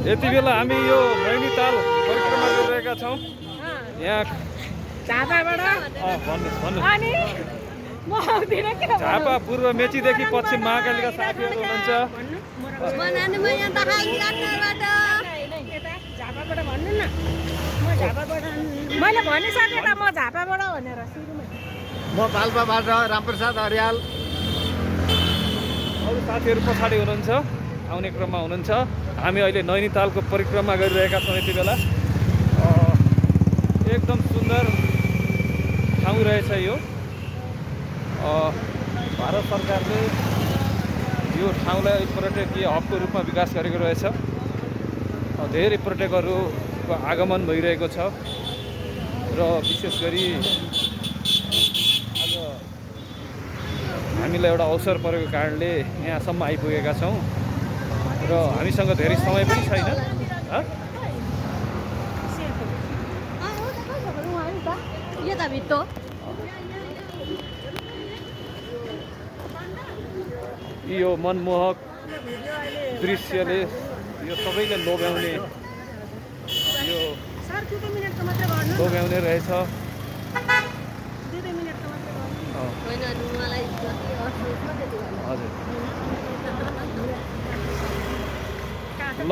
यति बेला हामी यो नैनीताल परिक्रमा गरिरहेका छौँ। यहाँ झापा पूर्व मेचीदेखि पश्चिम महाकालीका साथीहरू हुनुहुन्छ। मैले भनिसकेँ त म झापाबाट भनेर। म पाल्पाबाट रामप्रसाद अर्याल। अरू साथीहरू पछाडि हुनुहुन्छ, आउने क्रममा हुनुहुन्छ। हामी अहिले नैनीतालको परिक्रमा गरिरहेका छौँ। यति बेला एकदम सुन्दर ठाउँ रहेछ यो। भारत सरकारले यो ठाउँलाई पर्यटकीय हबको रूपमा विकास गरेको रहेछ। धेरै पर्यटकहरूको आगमन भइरहेको छ र विशेष गरी आज हामीलाई एउटा अवसर परेको कारणले यहाँसम्म आइपुगेका छौँ र हामीसँग धेरै समय पनि छैन। यो मनमोहक दृश्यले यो सबैले लोभ्याउने रहेछ। हजुर ल